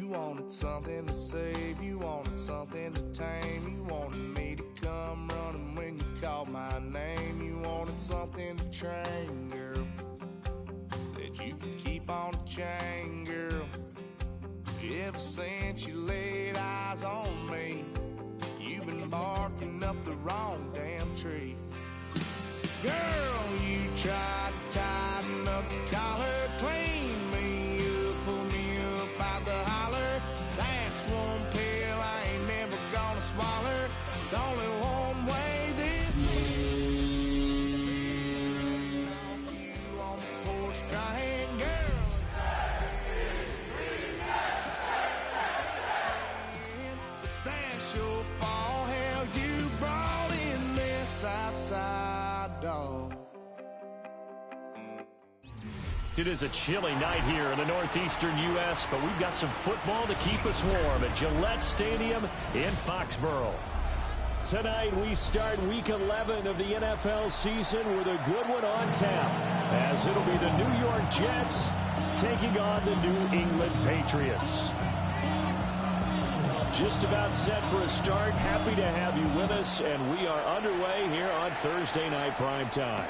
You wanted something to save, you wanted something to tame. You wanted me to come running when you called my name. You wanted something to train, girl, that you could keep on the chain, girl. Ever since you laid eyes on me, you've been barking up the wrong damn tree. Girl, you tried to tighten up the collar, clean me up, pull me up out the holler. That's one pill I ain't never gonna swallow. There's only one way this is. You on the porch crying, girl. But that's your fault. Hell, you brought in this outside dog. It is a chilly night here in the northeastern U.S., but we've got some football to keep us warm at Gillette Stadium in Foxborough. Tonight we start Week 11 of the NFL season with a good one on tap, as it'll be the New York Jets taking on the New England Patriots. Just about set for a start. Happy to have you with us, and we are underway here on Thursday Night Prime Time.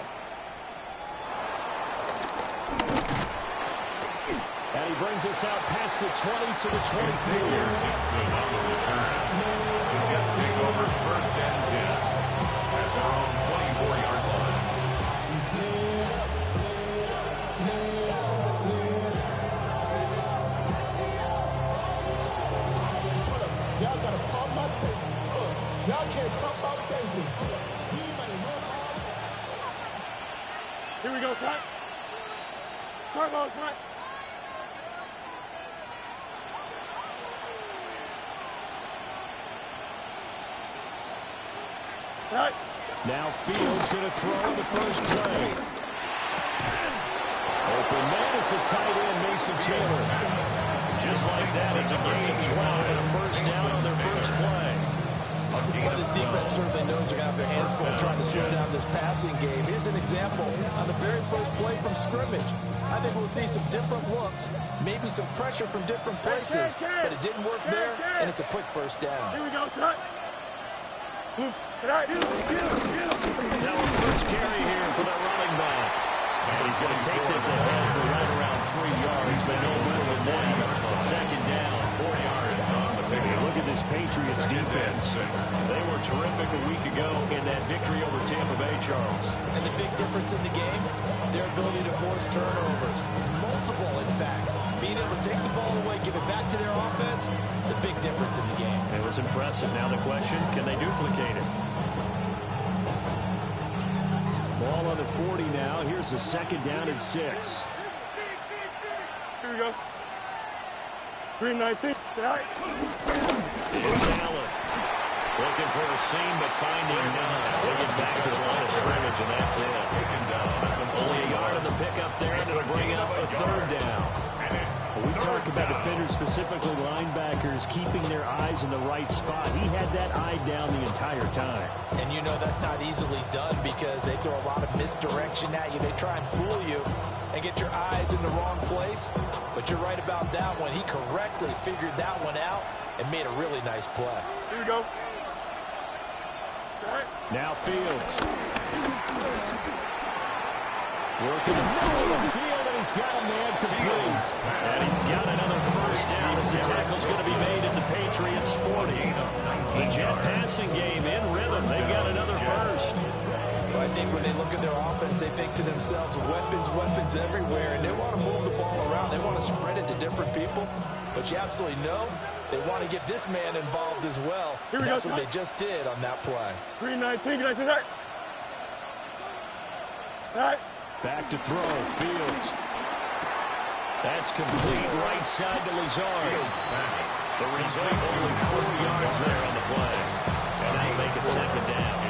And he brings us out past the 20 to the 24. The Jets take over first and 10 at their own 24-yard line. Y'all gotta pump my taste. Y'all can't pump my basic. Here we go, son. Turbo, son. Right. Now Fields going to throw the first play. Open man is the tight end, Mason Taylor. Just like that, it's a gain of 12 and a first down on their first play. Well, this defense certainly knows they're going to have their hands full trying to slow down this passing game. Here's an example on the very first play from scrimmage. I think we'll see some different looks, maybe some pressure from different places, but it didn't work there, and it's a quick first down. Here we go, son. Move. Now a first carry here for the running back. And he's going to take this ahead for right around 3 yards, but no more than that. Second down, 4 yards on the pick. Look at this Patriots defense. They were terrific a week ago in that victory over Tampa Bay, Charles. And the big difference in the game, their ability to force turnovers. Multiple, in fact. Being able to take the ball away, give it back to their offense, the big difference in the game. It was impressive. Now the question, can they duplicate it? Ball on the 40 now. Here's the second down and 6. Here we go. 319. Here's Allen. Looking for a seam, but finding none. Take it back to the line of scrimmage, and that's it. Only a yard on the pickup there, and it'll bring up a third down. We talk about defenders, specifically linebackers, keeping their eyes in the right spot. He had that eye down the entire time. And you know that's not easily done because they throw a lot of misdirection at you. They try and fool you and get your eyes in the wrong place. But you're right about that one. He correctly figured that one out and made a really nice play. Here we go. Now Fields. Working the middle of the field, and he's got a man complete. And he's got another first down as the tackle's going to be made at the Patriots' 40. The Jet passing game in rhythm. They've got another first. Well, I think when they look at their offense, they think to themselves, weapons everywhere, and they want to move the ball around. They want to spread it to different people. But you absolutely know they want to get this man involved as well. Here we That's go, what they just did on that play. 319. Can I say that? All right. Back to throw, Fields. That's complete right side to Lazard. The result, only 4 yards there on the play. And that'll make it second down.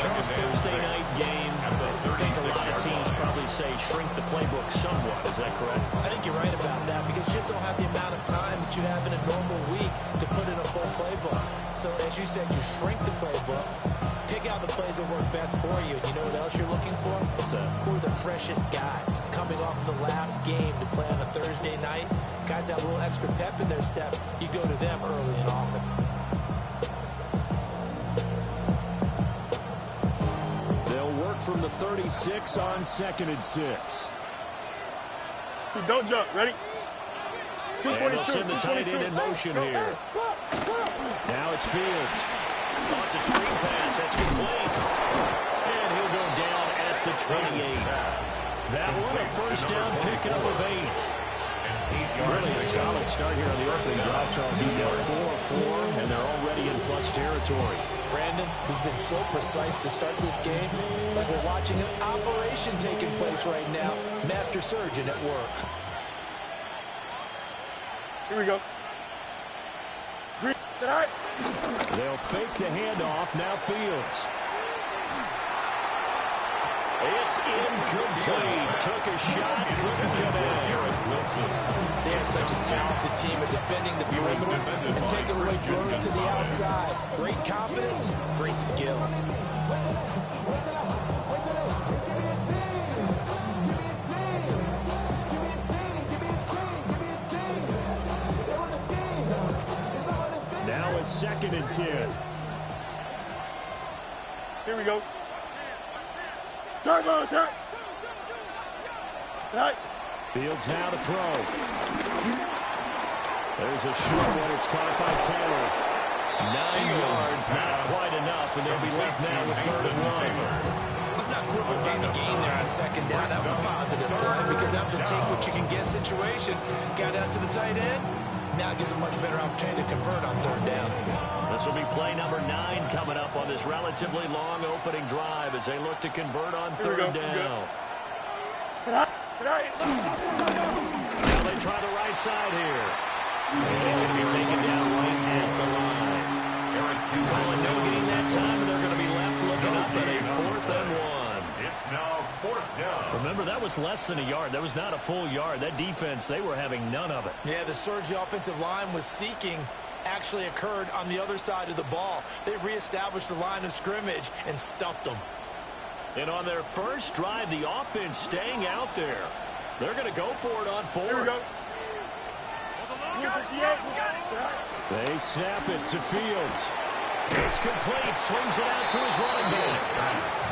Charles, Thursday night game. I think a lot of teams probably say shrink the playbook somewhat. Is that correct? I think you're right about that because you just don't have the amount of time that you have in a normal week to put in a full playbook. So as you said, you shrink the playbook, pick out the plays that work best for you. And you know what else you're looking for? Who are the freshest guys coming off the last game to play on a Thursday night? Guys have a little extra pep in their step. You go to them early and often. They'll work from the 36 on 2nd and 6. Don't jump. Ready? And they'll send the tight end in motion here. Now it's Fields. Oh, it's a screen pass. That's complete. And he'll go down at the 28. That one a first down pickup of 8. Really a solid start here on the opening drive, Charles. He's got 4 of 4, and they're already in plus territory. Brandon, he's been so precise to start this game, but we're watching an operation taking place right now. Master surgeon at work. Here we go. Green. Set high. They'll fake the handoff. Now Fields. It's incomplete. Took a shot. Couldn't come in. They are such a talented team at defending the perimeter and taking away throws to the outside. Great confidence, great skill. Now it's 2nd and 10. Here we go. Turbo, sir. Right. Fields now to throw. There's a short one. It's caught by Taylor. 9 yards, not quite enough, and they'll be left now with 3rd and 1. Let's not quibble about the gain there on 2nd down. That was a positive play because that was a take-what-you-can-get situation. Got out to the tight end. Now it gives a much better opportunity to convert on 3rd down. This will be play number 9 coming up on this relatively long opening drive as they look to convert on 3rd down. Now they try the right side here. And he's going to be taken down right at the line. Calling no gain that time, and they're going to be left looking up at a 4th and 1. It's now 4th down. Remember, that was less than a yard. That was not a full yard. That defense, they were having none of it. Yeah, the surge the offensive line was seeking actually occurred on the other side of the ball. They reestablished the line of scrimmage and stuffed them. And on their first drive, the offense staying out there. They're going to go for it on 4th. Here we go. They snap it to Fields. It's complete. Swings it out to his running back.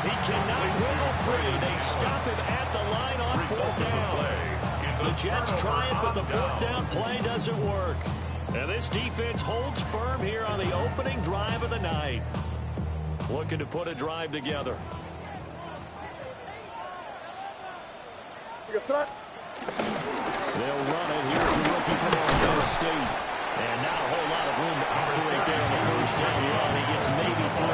He cannot wiggle free. They stop him at the line on 4th down. The Jets try it, but the 4th down play doesn't work. And this defense holds firm here on the opening drive of the night. Looking to put a drive together. They'll run it. Here's the rookie from Ohio State. And not a whole lot of room to operate there on the first down run. He gets maybe 3.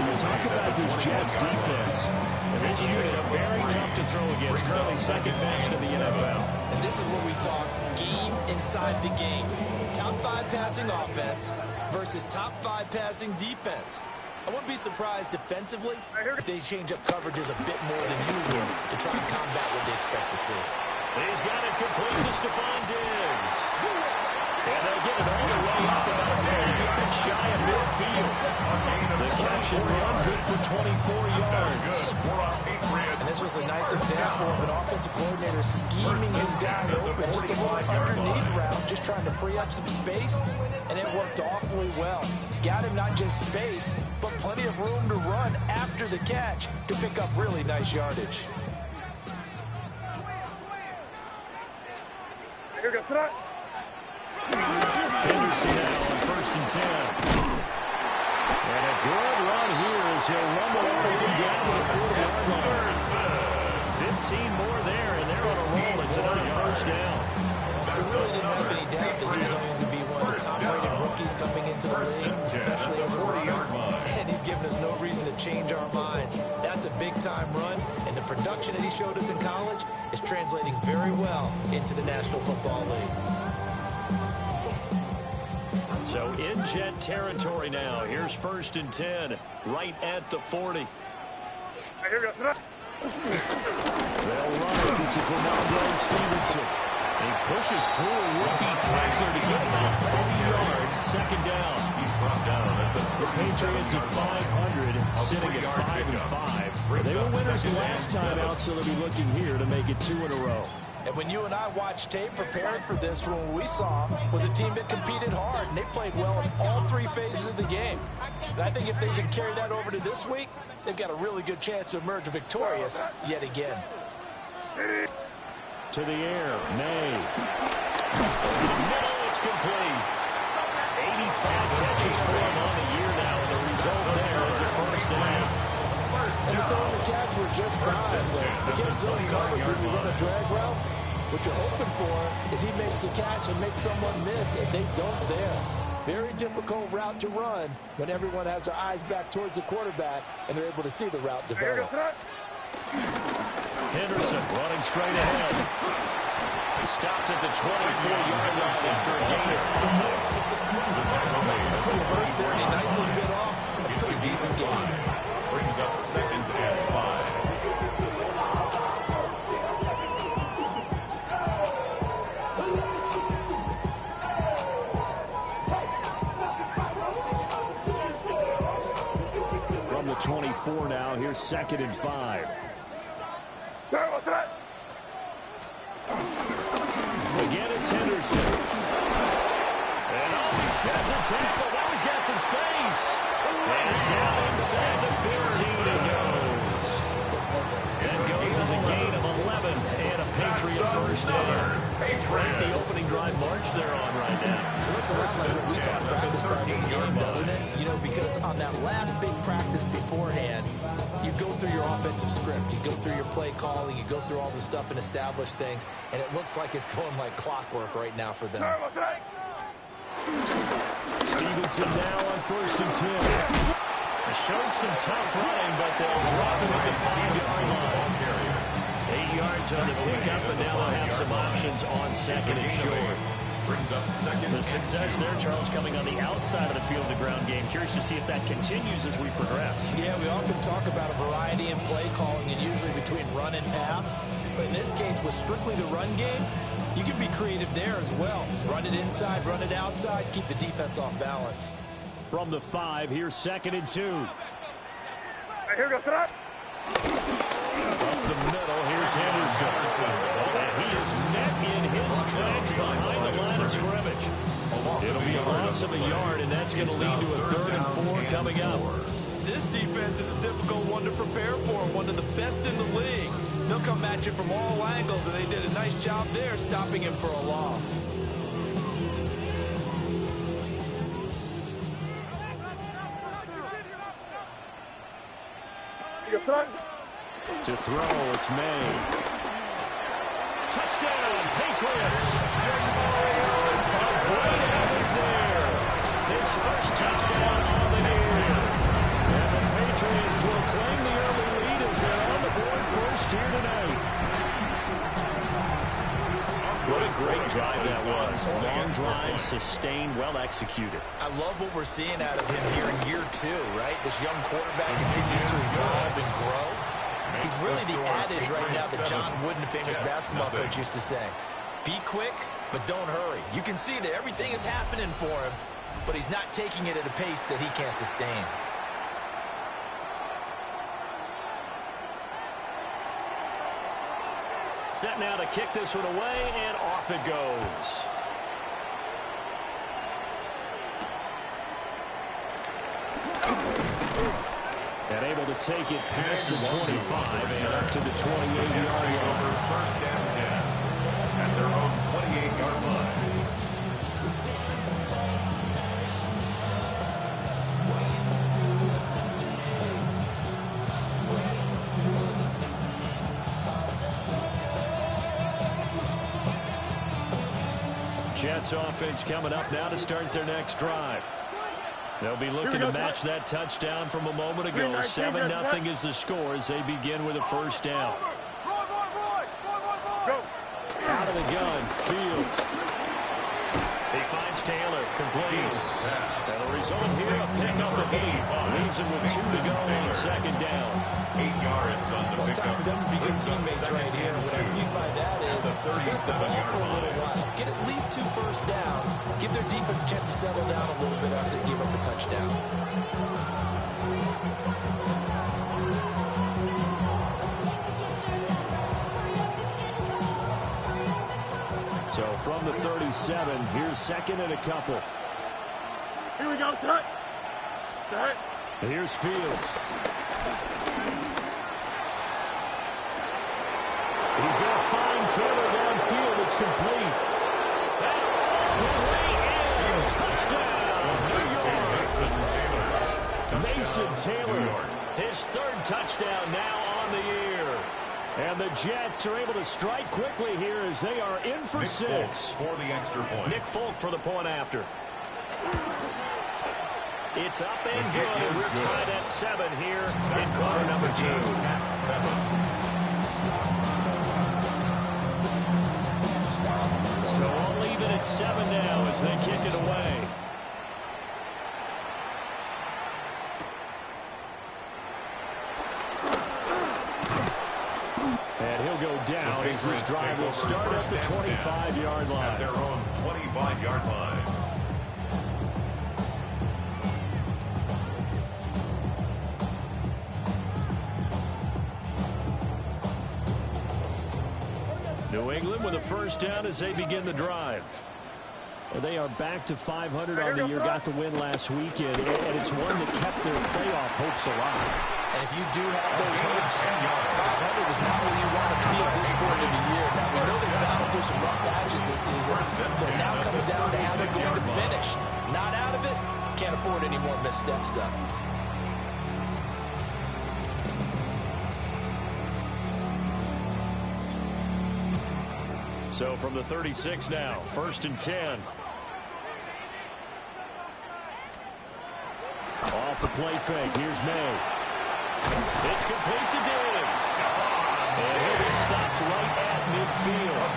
We'll talk about this Jets defense. And this unit, very tough to throw against. Currently 2nd best in the NFL. And this is where we talk game inside the game. Top 5 passing offense versus top 5 passing defense. I wouldn't be surprised defensively if they change up coverages a bit more than usual to try and combat what they expect to see. He's got it complete to Stephon Diggs. And they'll get it all the way up about 4 yards shy of midfield. The catch and run good for 24 yards. And this was a nice example of an offensive coordinator scheming his guy open. Just a little underneath route, just trying to free up some space. And it worked awfully well. Got him not just space, but plenty of room to run after the catch to pick up really nice yardage. Here we go. Henderson now on 1st and 10. And a good run here as he'll rumble everything down to the 40-yard line. 15 more there, and they're on a roll. It's another 1st down. I really didn't have any doubt that he's going to be one of the top-rated rookies coming into the league, especially as a runner. And he's given us no reason to change our minds. That's a big-time run, and the production that he showed us in college is translating very well into the National Football League. So in Jet territory now. Here's 1st and 10, right at the 40. Here we go. They'll run it. This is Ronaldo Stevenson. He pushes through a would-be tackler to get about 30 yards. Second down. He's brought down at The Patriots at 500, sitting at 5-5. They were winners last time out, so they'll be looking here to make it 2 in a row. And when you and I watched tape preparing for this, what we saw was a team that competed hard, and they played well in all 3 phases of the game. And I think if they can carry that over to this week, they've got a really good chance to emerge victorious yet again. To the air, May. Over the middle, it's complete. 85 catches for him on the year now, and the result there is a first down. And the throw and the catch were just fine. Again, zone coverage when you run a drag route, what you're hoping for is he makes the catch and makes someone miss, and they don't there. Very difficult route to run when everyone has their eyes back towards the quarterback and they're able to see the route develop. Henderson running straight ahead. He stopped at the 24-yard line after a gain of 5. From the burst there, and he nicely bit off a pretty decent gain. brings up 2nd and 5. From the 24 now, here's 2nd and 5. Again, it's Henderson. And he sheds a tackle. Now he's got some space. And down inside the 15 it goes. That goes as a gain of 11 and a Patriot first down. The opening drive march they're on right now. It looks like what we saw in practice back in the game, doesn't it? You know, because on that last big practice beforehand, you go through your offensive script, you go through your play calling, you go through all the stuff and establish things, and it looks like it's going like clockwork right now for them. Stevenson now on 1st and 10. They showed some tough running, but they'll drop him at the 5-yard line. 8 yards on the pickup, and now they'll have some options on 2nd and short. Brings up 2nd. The success there, Charles, coming on the outside of the field, the ground game. Curious to see if that continues as we progress. Yeah, we often talk about a variety in play calling and usually between run and pass. But in this case, with strictly the run game, you can be creative there as well. Run it inside, run it outside, keep the defense off balance. From the 5, here's 2nd and 2. Here goes that. Up the middle, here's Henderson. And he is met in his tracks behind the line of scrimmage. It'll be a loss of a yard, and that's going to lead to a 3rd and 4 coming up. This defense is a difficult one to prepare for, one of the best in the league. They'll come at you from all angles, and they did a nice job there stopping him for a loss. To throw, it's May. Touchdown, Patriots. A great effort there. His first touchdown on the year. And the Patriots will claim the early lead as they're on the board first here tonight. What a great drive that was. Long drive, sustained, well executed. I love what we're seeing out of him here in year 2, right? This young quarterback continues to evolve and grow. He's really the adage right now that John Wooden, famous basketball coach, used to say. Be quick, but don't hurry. You can see that everything is happening for him, but he's not taking it at a pace that he can't sustain. Set now to kick this one away, and off it goes. And able to take it past the 25 and up to the 28-yard line. 1st and 10 at their own 28-yard line. Jets offense coming up now to start their next drive. They'll be looking to match that touchdown from a moment ago. 7-0 is the score as they begin with a first down. Out of the gun, Fields. He finds Taylor, complete. And the result here, a pickup of 8. Leaves him with 2 to go on second down. 8 yards on the Well, it's time for them to be good teammates right here. What I mean by that is possess the ball for a little while. Get at least 2 first downs. Give their defense a chance to settle down a little bit after they give up a touchdown. So from the 37, here's second and a couple. Here we go, set. Set. And here's Fields. He's going to find Taylor downfield. It's complete. That touchdown, New York. Mason Taylor, his 3rd touchdown now on the year. And the Jets are able to strike quickly here as they are in for 6. For the extra point. Nick Folk for the point after. It's up and good, and we're tied at 7 here in quarter number 2. At 7. So all even at 7 now as they kick it away. And he'll go down as this drive will start at the 25-yard line. At their own 25-yard line. New England with a first down as they begin the drive. Well, they are back to 500 on the year, got the win last weekend, and it's one that kept their playoff hopes alive. And if you do have those hopes, 500 is not where you want to be at this point of the year. Now, we know they battled through some rough patches this season, so it now comes down to how they're going to finish. Not out of it, can't afford any more missteps, though. So from the 36 now, 1st and 10. Off the play fake, here's May. It's complete to Diggs. And he'll be stopped right at midfield.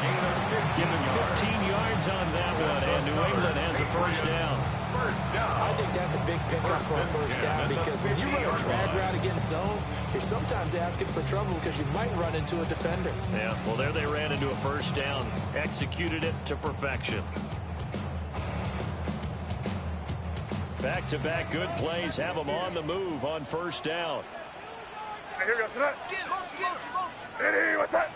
Give him 15 yards on that one, and New England has a first down. I think that's a big pickup for a first down because when you run a drag route against zone, you're sometimes asking for trouble because you might run into a defender. Yeah, well, there they ran into a first down. Executed it to perfection. Back-to-back good plays have them on the move on first down. Here we go, set. Hey, what's that?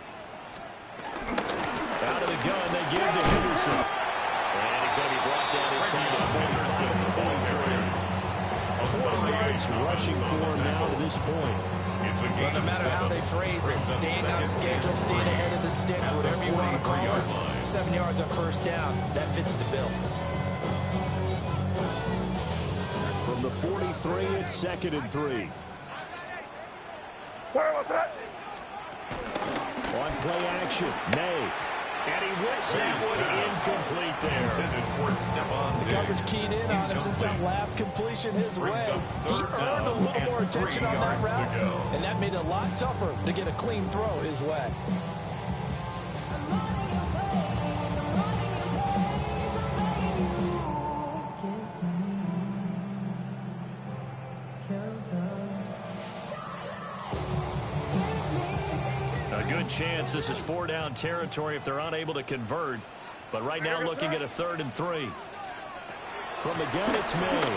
Out of the gun, they give to Henderson. And he's going to be brought down inside the 45 to 43. 40 yards rushing for him now to this point. But no matter how they phrase it, staying on schedule, staying ahead of the sticks, whatever you want to call it, 7 yards on first down, that fits the bill. From the 43, it's 2nd and 3. What's that? On play action, May. And he whips that one incomplete there. The coverage keyed in on him since that last completion his way. He earned a little more attention on that route, and that made it a lot tougher to get a clean throw his way. Chance this is 4-down territory if they're unable to convert, but right now looking at a 3rd and 3. From the gun, it's May. Able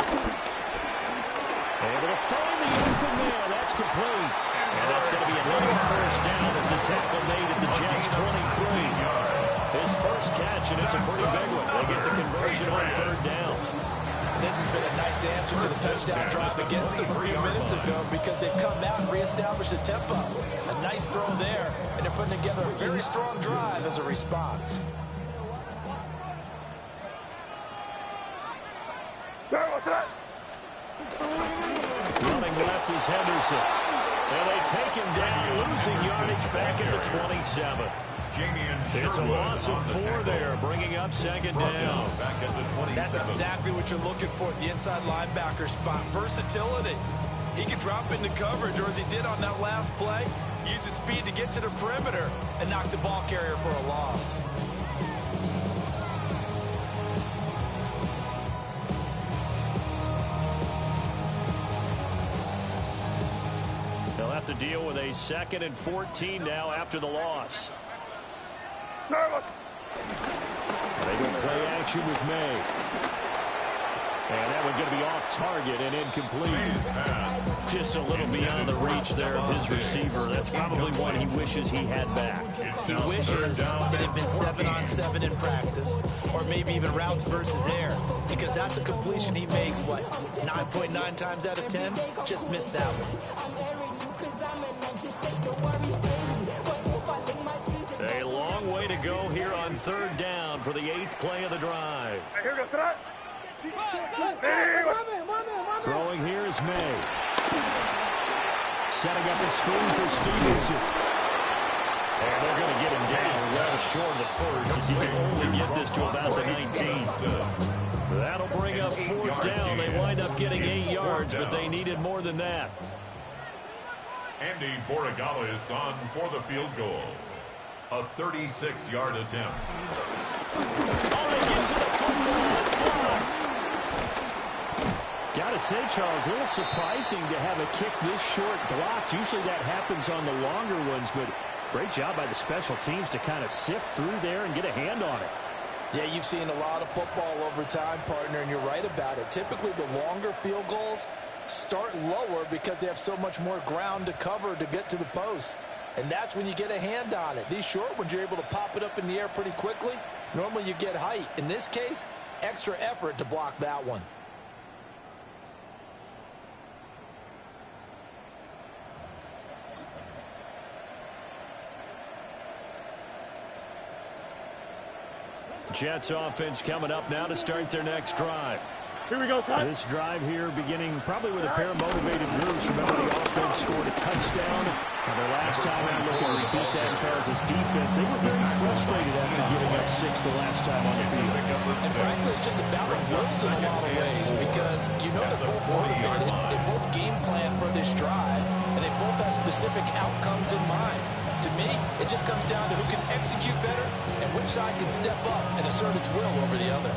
to find the open man. That's complete, and that's going to be another first down as the tackle made at the Jets 23. His first catch, and it's a pretty big one. They get the conversion on 3rd down. This has been a nice answer to the touchdown drive against them a few minutes ago because they've come out and reestablished the tempo. A nice throw there, and they're putting together a very strong drive as a response. Running left is Henderson. And they take him down, losing yardage back at the 27. It's a loss of 4 there, bringing up 2nd down. That's exactly what you're looking for at the inside linebacker spot. Versatility. He can drop into coverage, or as he did on that last play, use his speed to get to the perimeter and knock the ball carrier for a loss. deal with a 2nd and 14 now after the loss. Nervous. They go play action with May. And that one's going to be off target and incomplete. Just a little beyond the reach there of his receiver. That's probably one he wishes he had back. He wishes it had been 7-on-7 in practice, or maybe even routes versus air, because that's a completion he makes, what, 9.9 times out of 10? Just missed that one. A long way to go here on 3rd down for the 8th play of the drive. Here goes tonight. Throwing here is May. Setting up a screen for Stevenson. And they're going to get him down well short of the first as he can only get this to about the 19th. That'll bring up 4th down. They wind up getting 8 yards, but they needed more than that. Andy Borregales on for the field goal. A 36-yard attempt. Oh, they get to the football. It's blocked. Got to say, Charles, a little surprising to have a kick this short blocked. Usually that happens on the longer ones, but great job by the special teams to kind of sift through there and get a hand on it. Yeah, you've seen a lot of football over time, partner, and you're right about it. Typically, the longer field goals start lower because they have so much more ground to cover to get to the post. And that's when you get a hand on it. These short ones, you're able to pop it up in the air pretty quickly. Normally, you get height. In this case, extra effort to block that one. Jets offense coming up now to start their next drive. Here we go, son. This drive here beginning probably with a pair of motivated groups. Remember, the offense scored a touchdown. And the last time I look at repeat that, Charles' defense, they were very frustrated after giving up 6 the last time on the field. And frankly, it's just about wills in a lot of ways because you know they're both motivated, they both game plan for this drive, and they both have specific outcomes in mind. To me, it just comes down to who can execute better and which side can step up and assert its will over the other.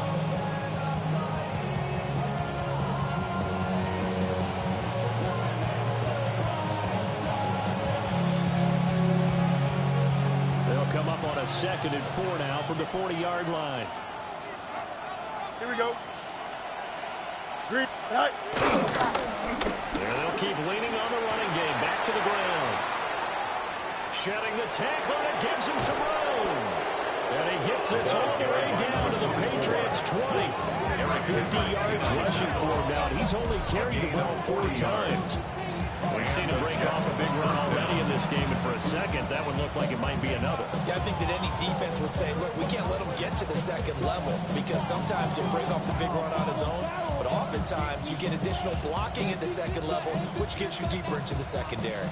They'll come up on a 2nd and 4 now from the 40-yard line. Here we go. Green. Right. And they'll keep leaning on the running game. Back to the ground. Shedding the tackle, and it gives him some room. And he gets this all the way down to the Patriots' 20. 50 yards rushing for him now. He's only carried the ball 4 times. We've seen him break off a big run already in this game, and for a second, that would look like it might be another. Yeah, I think that any defense would say, look, we can't let him get to the 2nd level because sometimes he'll break off the big run on his own, but oftentimes you get additional blocking at the 2nd level, which gets you deeper into the secondary.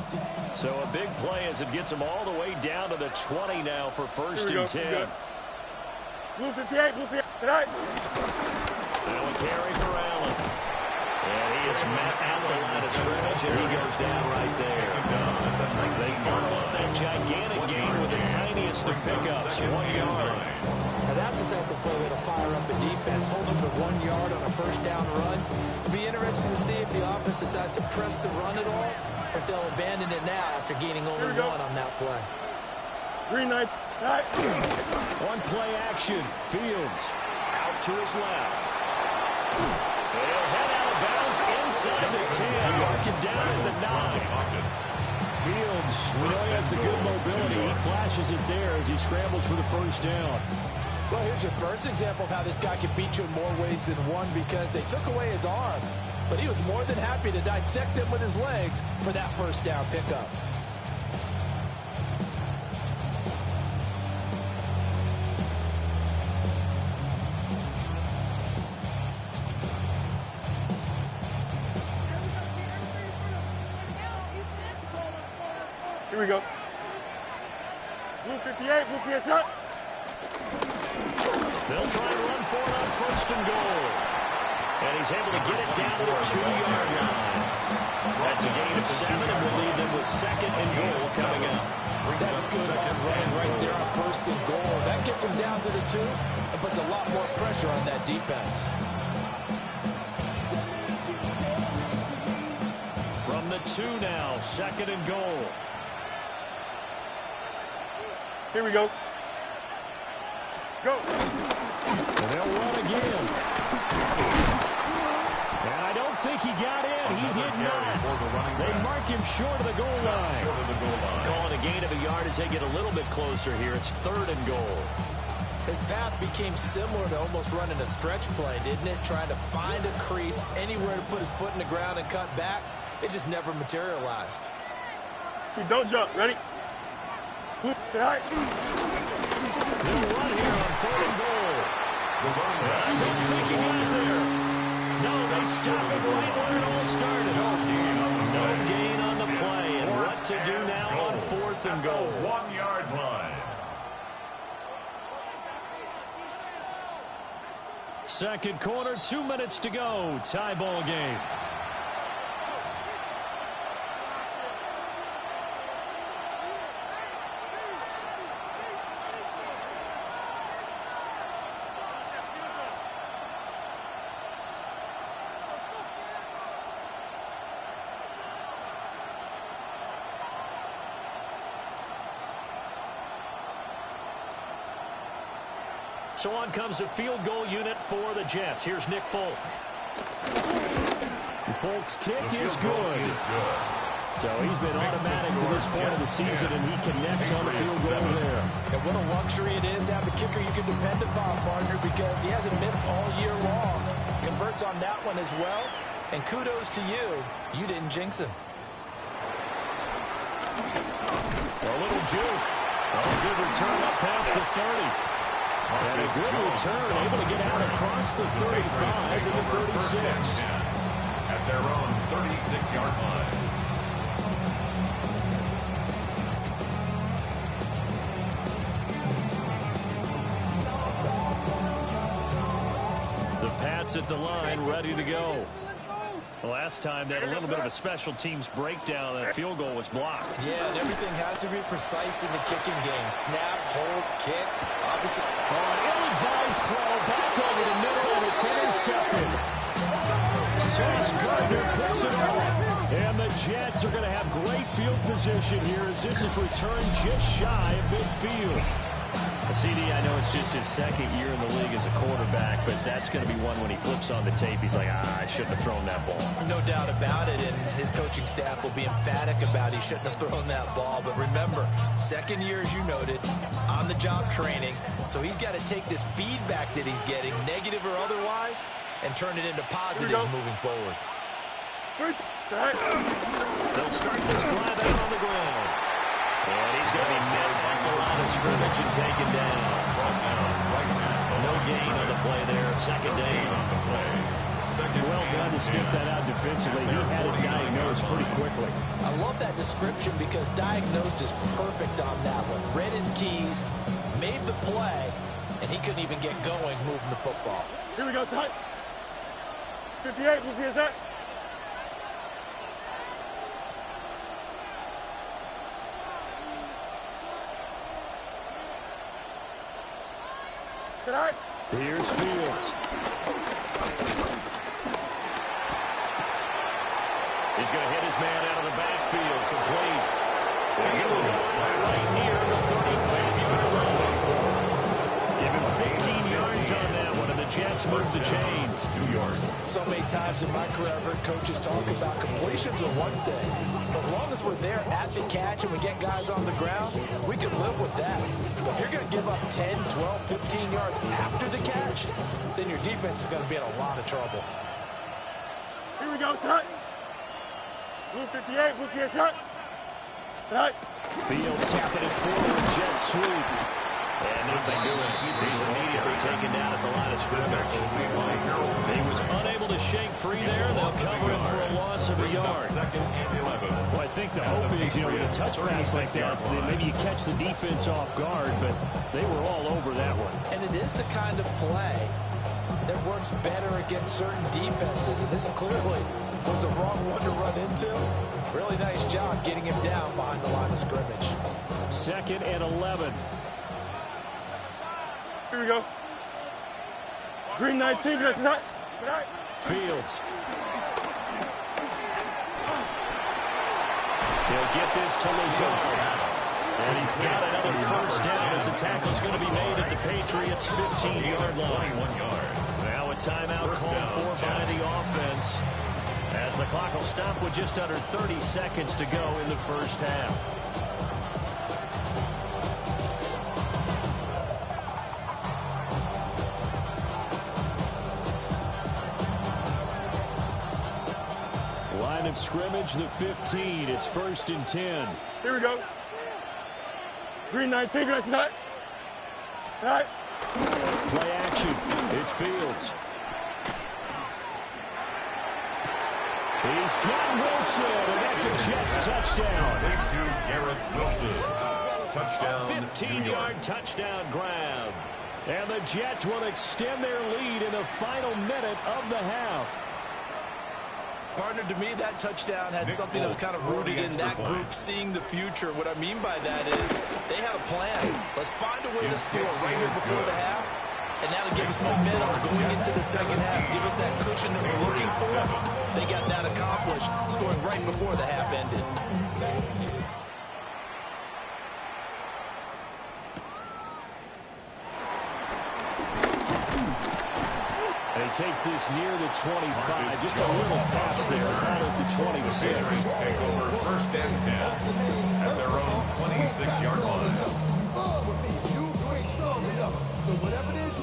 So a big play as it gets him all the way down to the 20 now for 1st and 10. Blue 58, blue 58, tonight. Now a carry for Allen. And he is met at the line of scrimmage, and he goes down right there. They follow up that gigantic gain with the tiniest of pickups, 1 yard. Now that's the type of play that'll fire up a defense. Hold them to 1 yard on a 1st down run. It'll be interesting to see if the offense decides to press the run at all, or if they'll abandon it now after gaining only 1 on that play. Green Knights. Right. One play action. Fields out to his left. They'll head out of bounds inside the 10. Mark it down at the 9. Fields, we know he has the good mobility. He flashes it there as he scrambles for the 1st down. Well, here's your first example of how this guy can beat you in more ways than one because they took away his arm. But he was more than happy to dissect them with his legs for that 1st down pickup. Here we go. Blue 58, blue 58, not. They'll try and run for it on 1st and goal. And he's able to get it down to the 2-yard line. That's a gain of 7, and will leave them with 2nd and goal coming up. That's good hard running right there on 1st and goal. That gets him down to the 2 and puts a lot more pressure on that defense. From the 2 now. 2nd and goal. Here we go. Go. And they'll run again. And I don't think he got in. He did not. They mark him short of the goal line. Calling a gain of a yard as they get a little bit closer here. It's 3rd and goal. His path became similar to almost running a stretch play, didn't it? Trying to find a crease, anywhere to put his foot in the ground and cut back. It just never materialized. Don't jump. Ready? They'll run here on 3rd and goal. I don't think he got there. No, they stop him right where it all started. No gain on the play. And what to do now on 4th and goal? 1-yard line. 2nd quarter, 2 minutes to go. Tie ball game. So on comes the field goal unit for the Jets. Here's Nick Folk. Folk's kick is good. So he's been automatic to this point of the season, and he connects on the field goal there. And what a luxury it is to have a kicker you can depend upon, partner, because he hasn't missed all year long. Converts on that one as well. And kudos to you. You didn't jinx him. A little juke. A good return up past the 30. And a good return, able to get out across the 35 to the 36. At their own 36-yard line. The Pats at the line, ready to go. Last time they had a little bit of a special teams breakdown. That field goal was blocked. Yeah, and everything has to be precise in the kicking game. Snap, hold, kick. Obviously. Oh, an ill-advised throw back over the middle, and it's intercepted. Sauce Gardner picks it up. And the Jets are going to have great field position here as this is returned just shy of midfield. CD, I know it's just his 2nd year in the league as a quarterback, but that's going to be one when he flips on the tape. He's like, I shouldn't have thrown that ball. No doubt about it, and his coaching staff will be emphatic about he shouldn't have thrown that ball. But remember, 2nd year, as you noted, on-the-job training, so he's got to take this feedback that he's getting, negative or otherwise, and turn it into positives moving forward. They'll start this drive out on the ground. And he's going to be met at the line of scrimmage and taken down. No gain on the play there. 2nd down. Well done to sniff that out defensively. He had it diagnosed pretty quickly. I love that description because diagnosed is perfect on that one. Read his keys, made the play, and he couldn't even get going moving the football. Here we go, side. 58, move here, set. Here's Fields. He's going to hit his man out of the backfield. Complete. Fields right near the 35-yard line. Give him 15 yards on that one, and the Jets move the chains. 2 yards. So many times in my career, I've heard coaches talk about completions are one thing. But as long as we're there at the catch and we get guys on the ground, we can live with that. But if you're going to give up 10, 12, 15 yards after the catch, then your defense is going to be in a lot of trouble. Here we go, set. Blue 58, blue 58, set. Fields tapping it forward, jet sweep. And nothing doing. He's immediately taken down at the line of scrimmage. He was unable to shake free there. They'll cover him for a loss of a yard. 2nd and 11. Well, I think the hope is, with a touch pass like that, maybe you catch the defense off guard, but they were all over that one. And it is the kind of play that works better against certain defenses. And this clearly was the wrong one to run into. Really nice job getting him down behind the line of scrimmage. 2nd and 11. Here we go. Green 19, good night. Fields. He'll get this to Lazard. And he's got another first down as the tackle's going to be made at the Patriots' 15-yard line. Now a timeout called for by the offense, as the clock will stop with just under 30 seconds to go in the first half. Line of scrimmage, the 15. It's 1st and 10. Here we go. Green 19, green 19. All right. Play action. It's Fields. He's got Wilson, and that's a Jets touchdown. To Garrett Wilson. Touchdown. 15-yard touchdown grab. And the Jets will extend their lead in the final minute of the half. Partner, to me, that touchdown had something that was kind of rooted in that group seeing the future. What I mean by that is they had a plan. Let's find a way to score right here before the half, and that'll give us momentum going into the second half. Give us that cushion that we're looking for. They got that accomplished, scoring right before the half ended. He takes this near the 25. Just a little pass there. Call it the 26. Take over 1st and 10 at their own 26-yard line. You ain't strong enough. So whatever it is,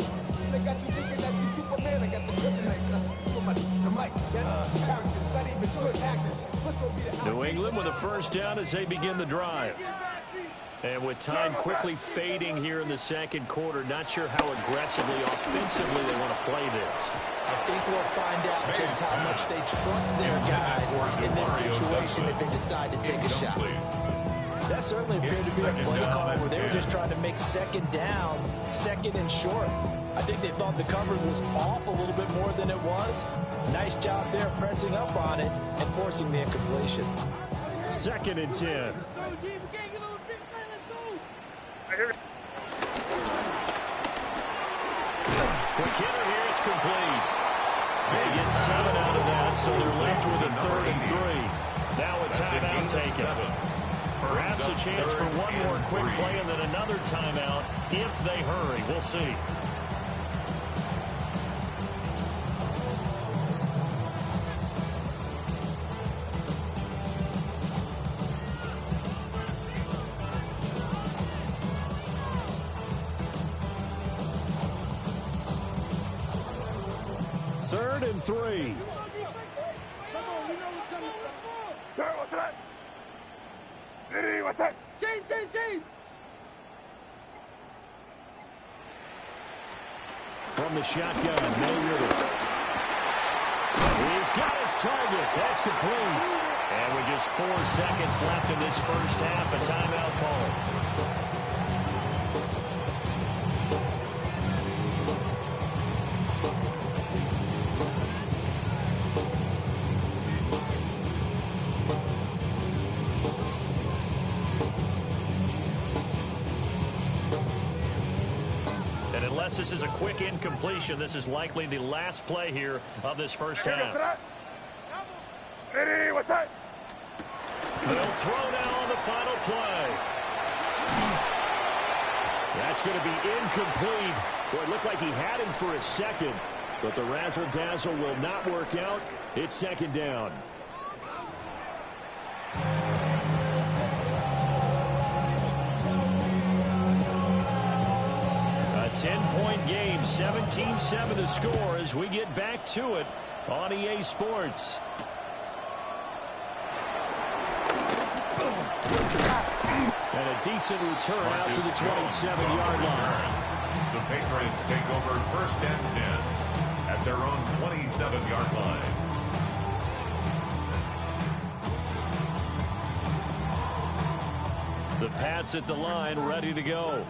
they got you thinking that you Superman. I got the kryptonite. The mic. That's characters. Not even good actors. Let's go be the New England with a first down as they begin the drive. And with time quickly fading here in the second quarter, not sure how aggressively, offensively they want to play this. I think we'll find out just how much they trust their guys in this situation if they decide to take a shot. That certainly appeared to be a play call where they were just trying to make second down, second and short. I think they thought the coverage was off a little bit more than it was. Nice job there pressing up on it and forcing the incompletion. 2nd and 10. Quick hitter here, it's complete. They get 7 out of that, so they're left with a 3rd and 3. Now a timeout taken. Perhaps a chance for one more quick play and then another timeout if they hurry. We'll see. Third and 3. What's that? What's that? Change. From the shotgun, Mayweather. He's got his target. That's complete. And with just 4 seconds left in this first half, a timeout call. Unless this is a quick incompletion, this is likely the last play here of this first half. What's that? They'll throw now on the final play. That's going to be incomplete. Boy, it looked like he had him for a second, but the razzle-dazzle will not work out. It's 2nd down. A 10-point game, 17-7 the score as we get back to it on EA Sports. And a decent return out to the 27-yard line. The Patriots take over 1st and 10 at their own 27-yard line. The Pats at the line, ready to go.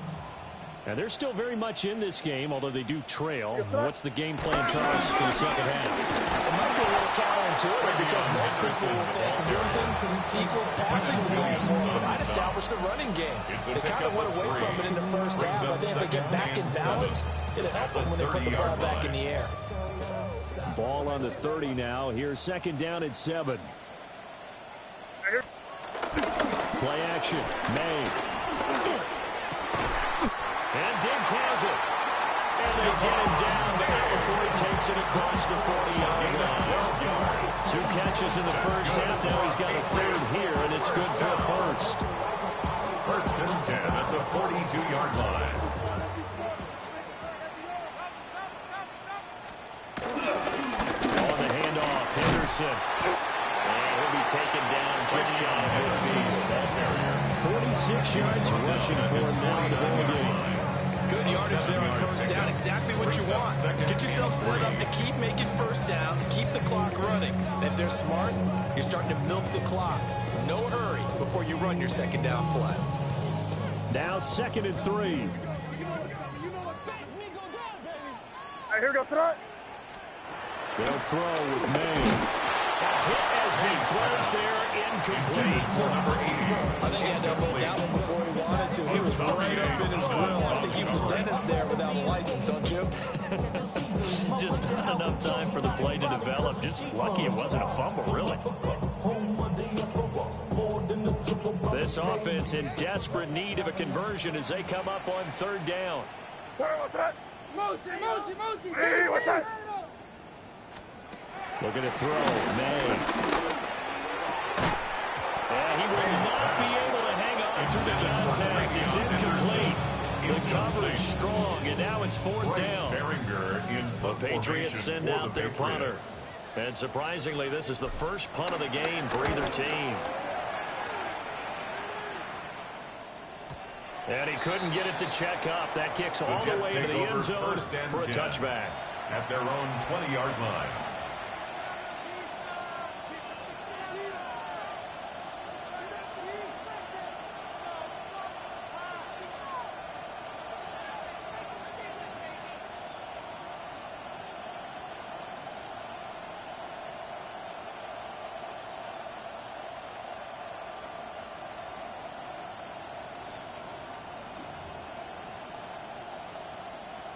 And they're still very much in this game, although they do trail. What's the game plan, Charles, for the second half? It might be a little counterintuitive because most people will think losing equals passing the ball more, but I'd establish the running game. They kind of went away from it in the first half. I think if they get back in balance, it'll help them when they put the ball back in the air. Ball on the 30 now. Here's 2nd down at 7. Play action. May. And Diggs has it. And they get him down back before he takes it across the 40-yard line. 2 catches in the first half. Now he's got a third here, and it's good for a first. First and 10 at the 42-yard line. On the handoff, Henderson. And he'll be taken down just shy of midfield. 46 yards rushing for him now in the ball game. Good yardage there on first down. Exactly what you want. Get yourself set up to keep making first downs, keep the clock running. And if they're smart, you're starting to milk the clock. No hurry before you run your second down play. Now 2nd and 3. All right, here we go, start. They'll throw with May. Hit as he throws there, incomplete. I think he had to hold that one before he wanted to. He was right up in his grill. I think he was a dentist there without a license, don't you? Just not enough time for the play to develop. Just lucky it wasn't a fumble, really. This offense in desperate need of a conversion as they come up on 3rd down. What's that? Hey, what's that? Looking to throw, May. And he will not be able to hang on to the contact. It's incomplete. The coverage strong, and now it's 4th down. The Patriots send out their punter. And surprisingly, this is the first punt of the game for either team. And he couldn't get it to check up. That kicks all the way to the end zone for a touchback. At their own 20-yard line.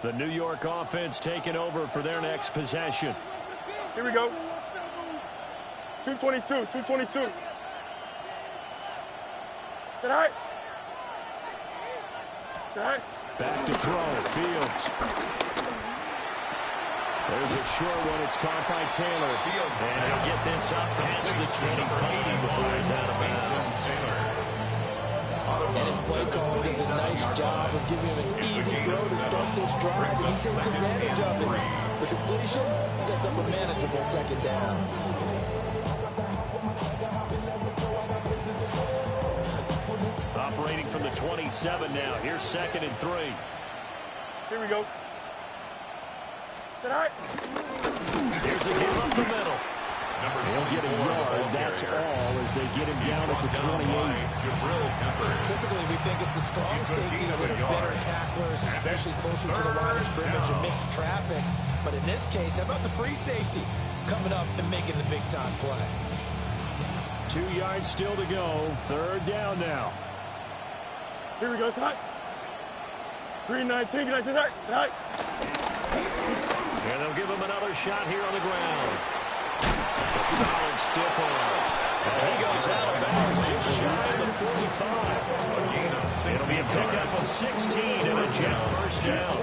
The New York offense taking over for their next possession. Here we go. 222. Sit high. Back to throw, Fields. There's a short one. It's caught by Taylor. And he'll get this up past the 25 before he's out of bounds. And his play caller does a nice job of giving him an easy throw to start this drive, and he takes advantage of it. The completion sets up a manageable 2nd down. Operating from the 27 now. Here's 2nd and 3. Here we go. Sit high. Here's a give up the middle. They'll get a yard, that's all, as they get him down at the 28. Typically, we think it's the strong safeties that are better tacklers, especially closer to the line of scrimmage amidst traffic. But in this case, how about the free safety coming up and making the big-time play? 2 yards still to go. 3rd down now. Here we go, sit high. 319, sit high. And they'll give him another shot here on the ground. A solid stiff arm. And he goes out of bounds just shy of the 45. It'll be a pickup of 16 and a Jet first down.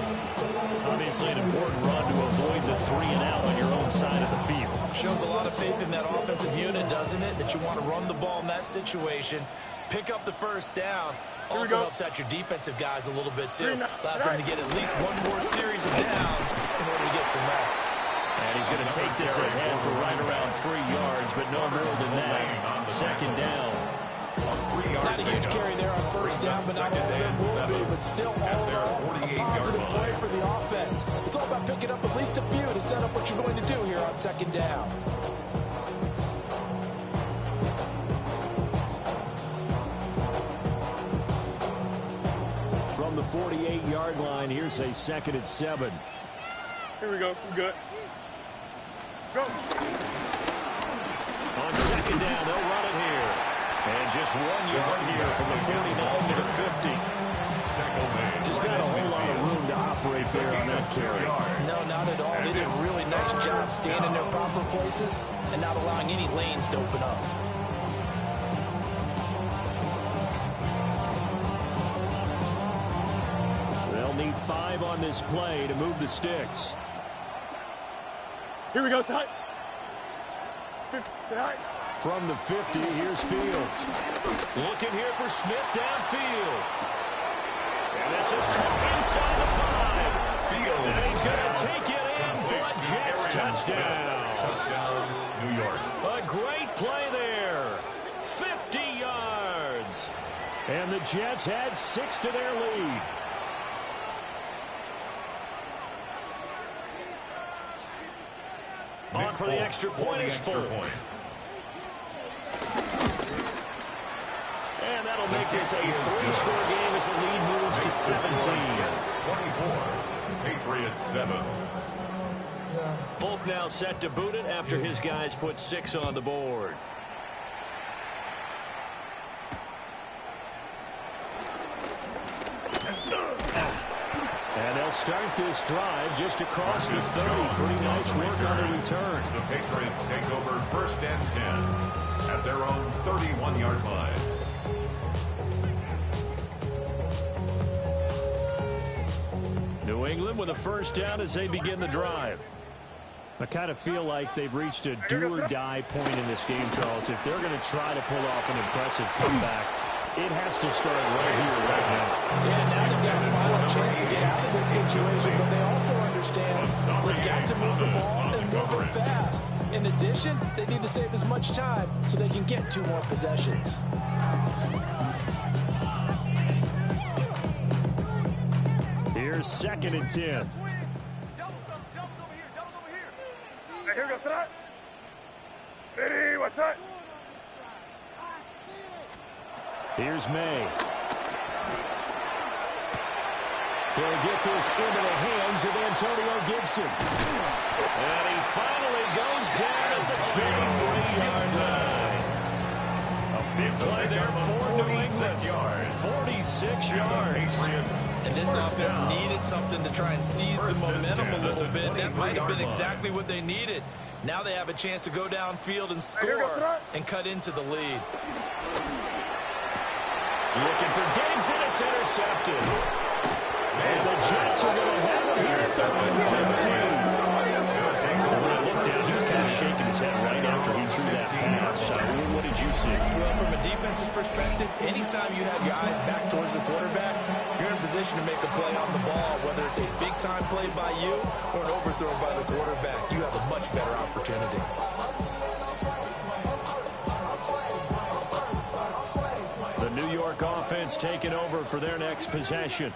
Obviously an important run to avoid the 3 and out on your own side of the field. Shows a lot of faith in that offensive unit, doesn't it? That you want to run the ball in that situation. Pick up the first down. Also helps out your defensive guys a little bit, too. Allows them to get at least one more series of downs in order to get some rest. And he's going to take this ahead for right around 3 yards, but no more than that. 2nd down. Not a huge carry there on first down, but not all of it will be, but still all a positive play for the offense. It's all about picking up at least a few to set up what you're going to do here on 2nd down. From the 48-yard line, here's a 2nd and 7. Here we go. We're good. Go. On 2nd down, they'll run it here. And just 1 yard here from the 49 to the 50. Just got a whole lot of room to operate there on that carry. No, not at all. They did a really nice job staying in their proper places and not allowing any lanes to open up. 5 on this play to move the sticks. Here we go, side. 50, From the 50, here's Fields. Looking here for Smith downfield. And this is caught inside the 5. Fields. And he's going to take it in for a Jets touchdown. Touchdown, New York. A great play there. 50 yards. And the Jets add 6 to their lead. On for the extra point is Folk. And that'll make this a 3-score game as the lead moves to 17. 24. Patriots 7. Folk now set to boot it after his guys put 6 on the board. And they'll start this drive just across the 30. Pretty nice work on the return. The Patriots take over 1st and 10 at their own 31-yard line. New England with a first down as they begin the drive. I kind of feel like they've reached a do-or-die point in this game, Charles. If they're going to try to pull off an impressive comeback, it has to start right here, right now. Yeah, now they've got a final chance to get out of this situation, but they also understand they've got to move the ball and move it fast. In addition, they need to save as much time so they can get 2 more possessions. Here's 2nd and 10. Hey, here we go, start. Ready, what's that? Here's May. He'll get this into the hands of Antonio Gibson. And he finally goes down at the 23-yard line. A big play there for New England. 46 yards. And this offense needed something to try and seize the momentum a little bit. That might have been exactly what they needed. Now they have a chance to go downfield and score and cut into the lead. Looking for Diggs, and it's intercepted. And the Jets are going to have it here at 15. When I looked down, he was kind of shaking his head right after he threw that pass. What did you see? Well, from a defense's perspective, anytime you have your eyes back towards the quarterback, you're in a position to make a play on the ball, whether it's a big-time play by you or an overthrow by the quarterback. You have a much better opportunity. The New York offense taking over for their next possession.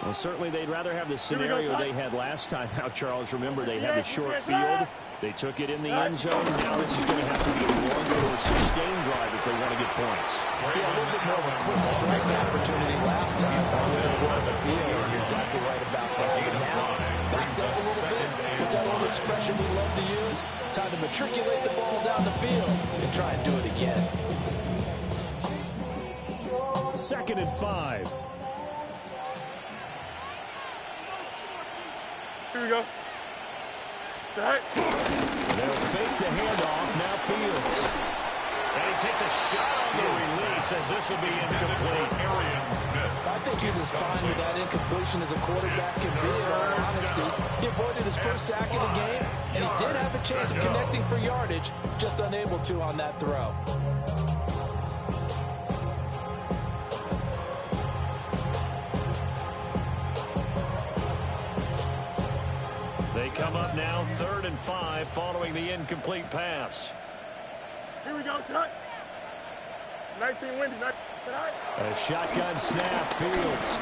Well, certainly they'd rather have the scenario they had last time out, Charles. Remember, they had the short field. They took it in the end zone. Now this is going to have to be a longer or sustained drive if they want to get points. Yeah, a little bit more of a quick strike opportunity last time. You're exactly right about that. Now, backed up a little bit. What's that old expression we love to use? Time to matriculate the ball down the field and try and do it again. 2nd and 5. Here we go. Tight. They'll fake the handoff. Now Fields. And he takes a shot on the release as this will be incomplete. I think he's as fine with that incompletion as a quarterback can be, in all honesty. He avoided his first sack of the game, and he did have a chance of connecting for yardage, just unable to on that throw. They come up now 3rd and 5 following the incomplete pass. Here we go, tonight. 19 windy, tonight. A shotgun snap, Fields.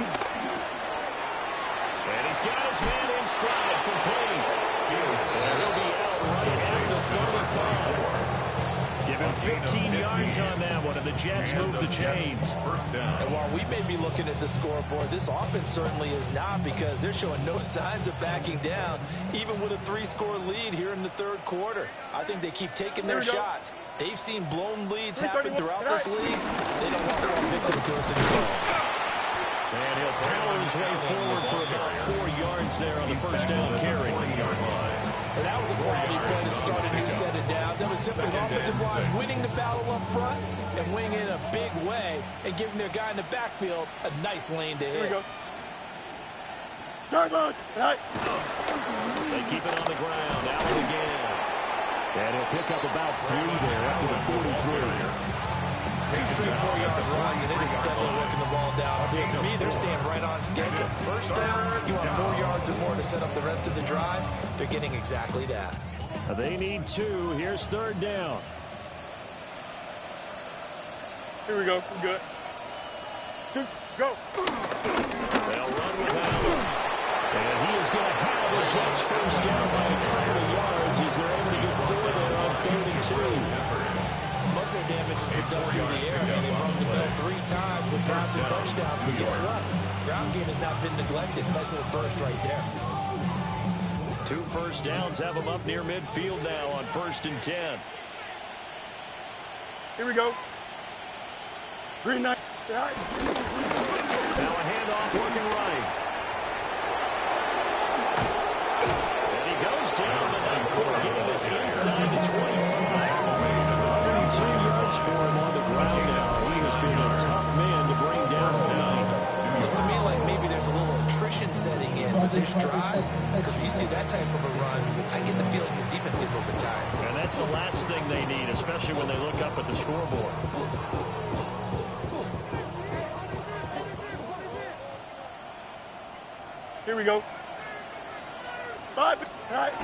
And he's got his man in stride, complete. And he'll be out right at the 35. Give him 15 yards on that one, and the Jets move the chains. First down. And while we may be looking at the scoreboard, this offense certainly is not, because they're showing no signs of backing down, even with a 3-score lead here in the 3rd quarter. I think they keep taking their shots. They've seen blown leads happen throughout this league. They don't want to fall victim to it themselves. And he'll power his way forward for about 4 yards there on the first down carry. And that was a quality play to start a new set of downs. That was simply an offensive line winning the battle up front and winning in a big way and giving their guy in the backfield a nice lane to hit. Here we go. Turbos. Right. They keep it on the ground. Allen again. And he'll pick up about 3 there up to the 43. 2 straight 4-yard runs, and it is steadily working the ball downfield. To me, they're staying right on schedule. First down, you want 4 yards or more to set up the rest of the drive. They're getting exactly that. They need 2. Here's 3rd down. Here we go. We're good. Just go. They'll run with Allen. And he is going to have the Jets first down by a couple of yards as they're able to get 4 there on 3rd and 2. Most of the damage has been done through the air. I mean, they've run the ball 3 times with passing touchdowns. But guess what? Ground game has not been neglected. Nice little burst right there. 2 first downs have them up near midfield now on 1st and 10. Here we go. Green knight. Now a handoff working right. And he goes down the backcourt, getting this inside the 25. 2 yards for him on the ground now. He has been a tough man to bring down tonight. Looks to me like maybe there's a little attrition setting in with this drive, because when you see that type of a run, I get the feeling the defense gets a little bit tired. And that's the last thing they need, especially when they look up at the scoreboard. Here we go. 5. Right.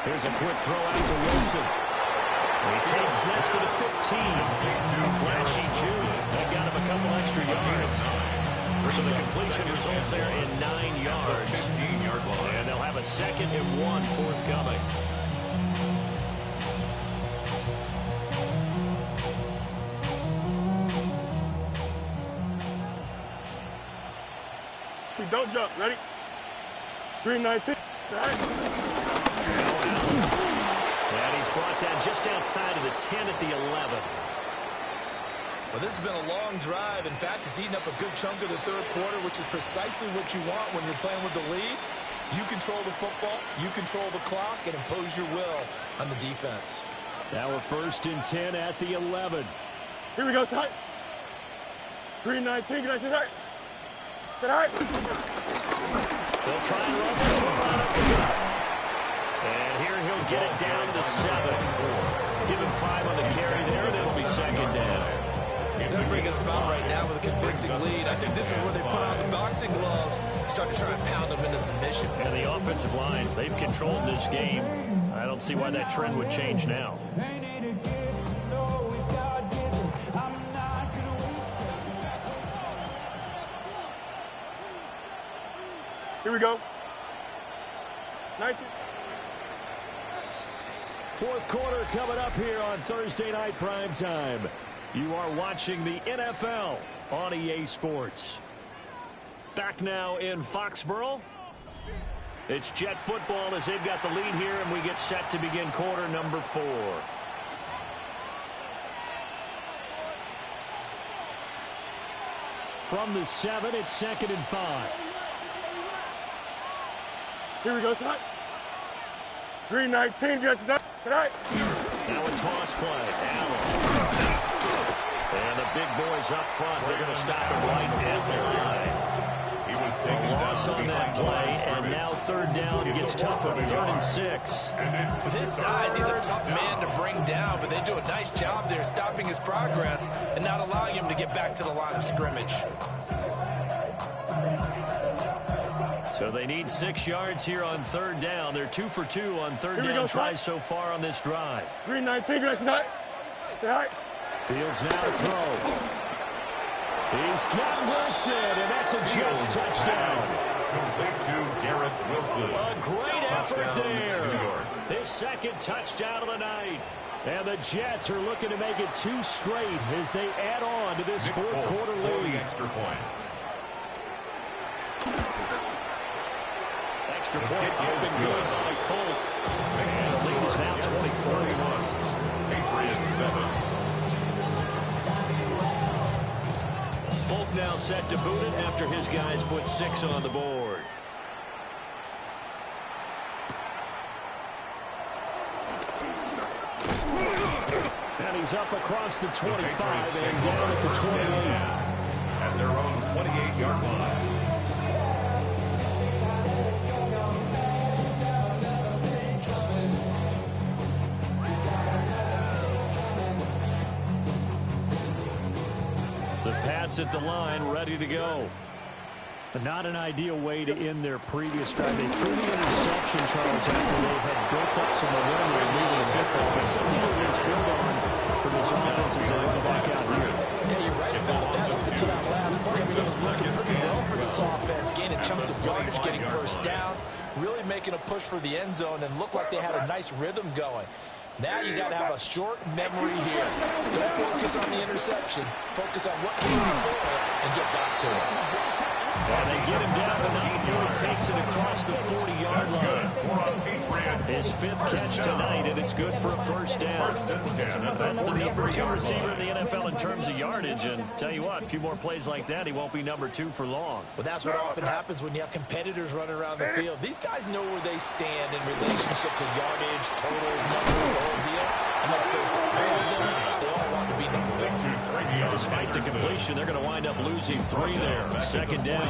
Here's a quick throw out to Wilson. He takes this to the 15. Flashy juke. That got him a couple extra yards. So the completion results there in 9 yards. 15-yard line. And they'll have a 2nd and 1 forthcoming. Don't jump. Ready? Green 19. Right. And he's brought down just outside of the 10 at the 11. Well, this has been a long drive. In fact, it's eaten up a good chunk of the 3rd quarter, which is precisely what you want when you're playing with the lead. You control the football, you control the clock, and impose your will on the defense. Now a 1st and 10 at the 11. Here we go, side. Green 19, Green 19, right. Sit high. They'll try and run this one right up the gut. And here he'll get it down to the 7. Give him 5 on the carry there, and it'll be 2nd down. They're bringing us about right now with a convincing lead. I think this is where they put on the boxing gloves, start to try and pound them into submission. And the offensive line, they've controlled this game. I don't see why that trend would change now. Here we go. 19. 4th quarter coming up here on Thursday Night Primetime. You are watching the NFL on EA Sports. Back now in Foxborough. It's Jet football as they've got the lead here, and we get set to begin quarter number 4. From the 7, it's 2nd and 5. Here we go, tonight. Green 19, get tonight. Now a toss play. Allen. And the big boys up front, they're going to stop him right at the line. He was taken down. Loss on that play, and now 3rd down gets tougher. 3rd and 6. With his size, he's a tough man to bring down, but they do a nice job there stopping his progress and not allowing him to get back to the line of scrimmage. So they need 6 yards here on 3rd down. They're 2 for 2 on 3rd down tries so far on this drive. Green 19, Green 19. Fields now to throw. He's got Wilson, and that's a Jets touchdown. Complete to Garrett Wilson. A great effort there. His 2nd touchdown of the night. And the Jets are looking to make it 2 straight as they add on to this 4th quarter lead. Extra point. Extra point up and good by Folk. His lead is now 24-21. Patriots 7. Folk now set to boot it after his guys put 6 on the board. And he's up across the 25 and down at the 28. At their own 28-yard line. The Pats at the line, ready to go. But not an ideal way to end their previous drive. They threw the interception, Charles, after they had built up some momentum and moving the football. But something that let's build on for this offense as they run back out here. Yeah, you're right about that. Look to that last play. It was looking pretty well for this offense, gaining chunks of yardage, getting first downs, really making a push for the end zone, and looked like they had a nice rhythm going. Now you got to have a short memory here. Don't focus on the interception. Focus on what came before it and get back to it. And they get him down to 94. He takes it across the 40-yard line. His fifth catch tonight, and it's good for a first down. That's the number 2 receiver in the NFL in terms of yardage. And tell you what, a few more plays like that, he won't be number 2 for long. Well, that's what often happens when you have competitors running around the field. These guys know where they stand in relationship to yardage, totals, numbers, the whole deal. And let's face it, all of them, they all want to be number 1. Despite the completion, they're going to wind up losing 3 there. Second down.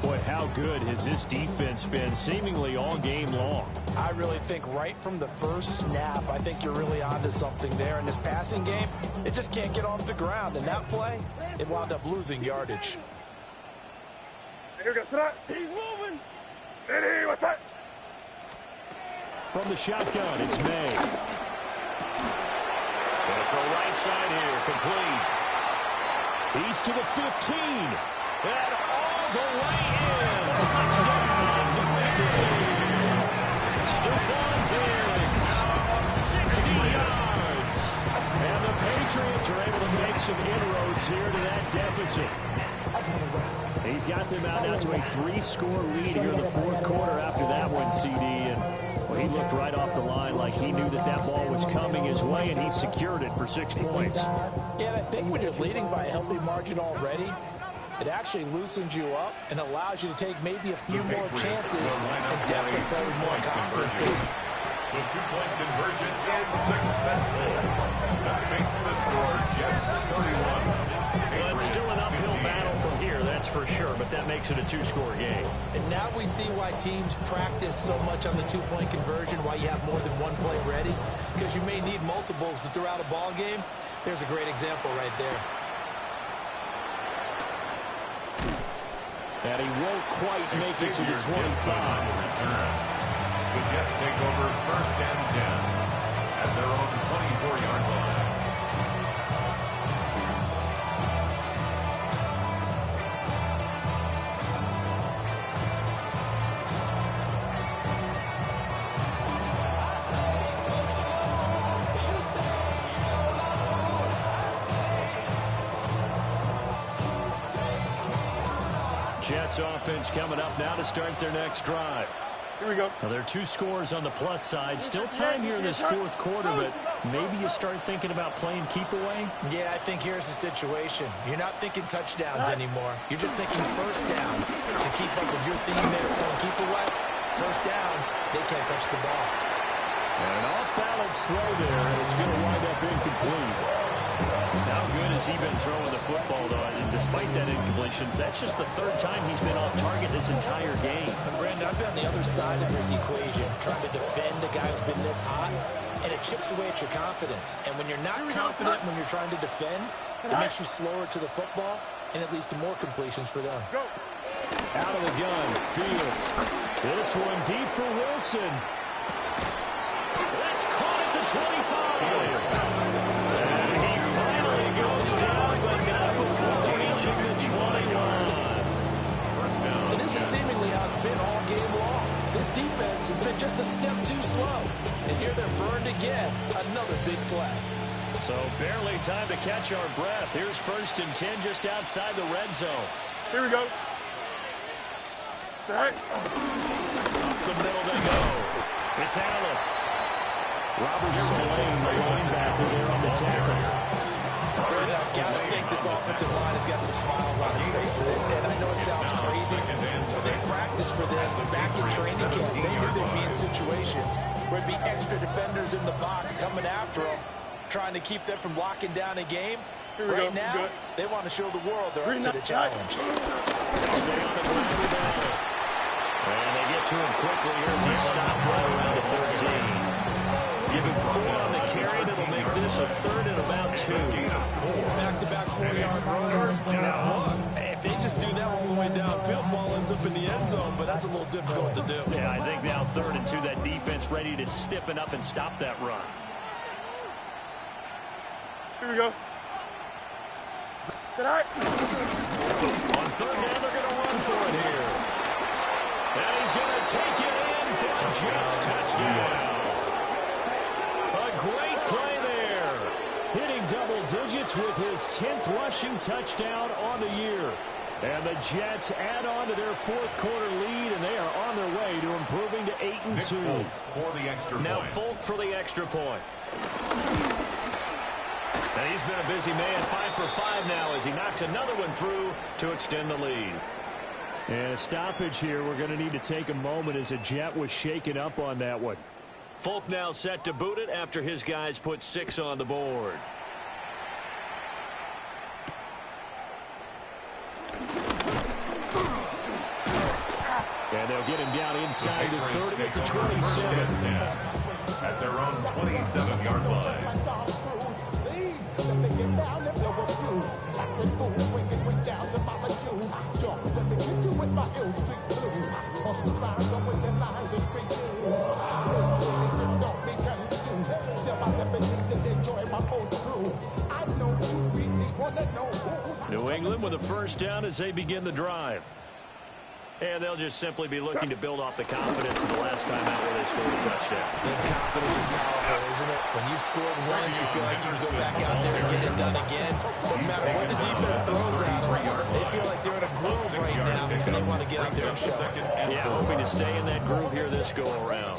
Boy, how good has this defense been seemingly all game long? I really think right from the first snap, I think you're really onto something there. In this passing game, it just can't get off the ground. And that play, it wound up losing yardage. Here we go. Sit up. He's moving. Eddie, what's that? From the shotgun, it's May. Going to throw right side here, complete. He's to the 15. And all the way in. Touchdown, New England. Stephon Diggs, 60 yards. And the Patriots are able to make some inroads here to that deficit. He's got them out now to a 3-score lead here in the fourth quarter after that one, CD. And well, he looked right off the line like he knew that that ball was coming his way, and he secured it for 6 points. Yeah, and I think when you're leading by a healthy margin already, it actually loosens you up and allows you to take maybe a few more chances and definitely play with more confidence. The 2-point conversion is successful. That makes the score Jets 31. Well, it's still an uphill battle from here, that's for sure, but that makes it a 2-score game. And now we see why teams practice so much on the 2-point conversion, why you have more than one play ready, because you may need multiples to throw out a ball game. There's a great example right there. And he won't quite make it to the 25. The Jets take over first and 10 at their own 24-yard line. Jets offense coming up now to start their next drive. Here we go. Now, there are 2 scores on the plus side. Still time here in this fourth quarter, but maybe you start thinking about playing keep away? Yeah, I think here's the situation. You're not thinking touchdowns anymore. You're just thinking first downs. To keep up with your theme there, playing keep away, first downs, they can't touch the ball. And an off-balance throw there, and it's going to wind up incomplete. How good has he been throwing the football, though? And despite that incompletion, that's just the 3rd time he's been off target this entire game. And Brandon, I've been on the other side of this equation, trying to defend a guy who's been this hot, and it chips away at your confidence. And when you're not confident when you're trying to defend, it makes you slower to the football, and it leads to more completions for them. Go. Out of the gun, Fields. This one deep for Wilson. That's caught at the 25. And he finally goes down, but not before reaching the 21. First down. And this is seemingly how it's been all game long. This defense has been just a step too slow. And here they're burned again. Another big play. So barely time to catch our breath. Here's 1st and 10 just outside the red zone. Here we go. Set. Up the middle they go. It's Allen. Robert Spillane, the linebacker there on the tackle. Brandon, I gotta think this offensive line has got some smiles on its faces. And I know it sounds crazy, but they practiced for this back in training camp. They knew they'd be in situations where it'd be extra defenders in the box coming after them, trying to keep them from locking down a game. Right now, they want to show the world they're up to the challenge. Stay on the ground with Allen. And they get to him quickly here as he stopped right around the 13. Give him 4 on the carry, and it'll make this a 3rd and about 2. Back-to-back 4-yard runs. Now, look, if they just do that all the way downfield, ball ends up in the end zone, but that's a little difficult to do. Yeah, I think now 3rd and 2, that defense ready to stiffen up and stop that run. Here we go. Sit high. On 3rd down, they're going to run for it here. And he's going to take it in for a Jets touchdown. A great play there. Hitting double digits with his 10th rushing touchdown on the year. And the Jets add on to their 4th quarter lead, and they are on their way to improving to 8-2. For the extra Now point. Folk for the extra point. And he's been a busy man, 5 for 5 now as he knocks another one through to extend the lead. And a stoppage here. We're going to need to take a moment as a Jet was shaken up on that one. Folk now set to boot it after his guys put 6 on the board. And they'll get him down inside the 30 at the 27. At their own 27-yard line. New England with a 1st down as they begin the drive. And they'll just simply be looking to build off the confidence of the last time out where they scored a touchdown. Confidence is powerful, isn't it? When you've scored once, you feel like you can go back out there and get it done again. No matter what the defense throws at them, they feel like they're in a groove right now, and they want to get out there and show it. Yeah, hoping to stay in that groove here this go-around.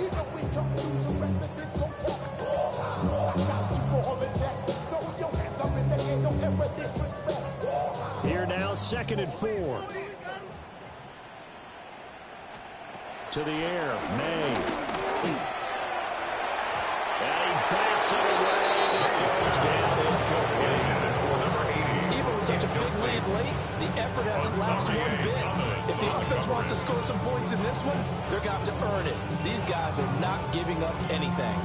Here now, 2nd and 4. To the air, May. And he backs it away and throws down incomplete. Even with such a big lead late, the effort hasn't lapsed one bit. If the offense wants to score some points in this one, they're going to have to earn it. These guys are not giving up anything.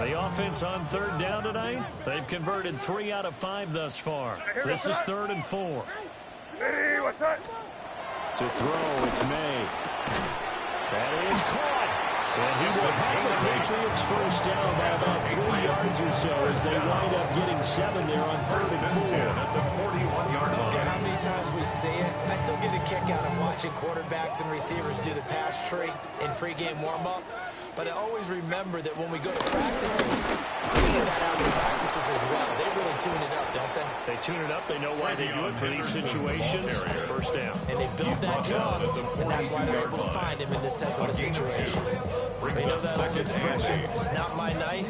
The offense on 3rd down tonight, they've converted 3 out of 5 thus far. This is 3rd and 4. Hey, what's that? To throw, it's May. That is caught. And he will have the Patriots 1st down by about 3 yards or so as they wind up getting 7 there on 3rd and 4. At the 41-yard line. How many times we see it, I still get a kick out of watching quarterbacks and receivers do the pass tree in pregame warm-up. But I always remember that when we go to practices, we see that out in practices as well. They really tune it up, don't they? They tune it up. They know why they do it for these situations. 1st down. And they build that trust, and that's why they're able to find him in this type of a situation. We know that old expression, it's not my night.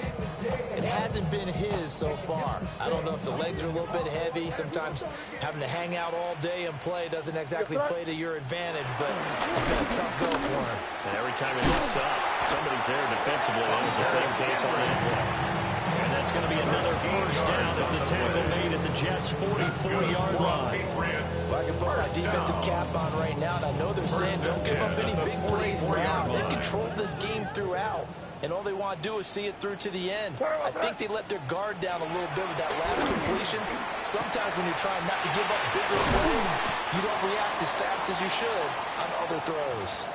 It hasn't been his so far. I don't know if the legs are a little bit heavy. Sometimes having to hang out all day and play doesn't exactly play to your advantage, but it's been a tough go for him. And every time he looks up, somebody's there defensively. That was the same case on that play. And that's going to be another 1st down as the tackle made at the Jets' 44-yard line. Well, I can put my defensive cap on right now, and I know they're saying don't give up any big plays now. They've controlled this game throughout, and all they want to do is see it through to the end. I think they let their guard down a little bit with that last completion. Sometimes when you're trying not to give up bigger plays, you don't react as fast as you should on other throws.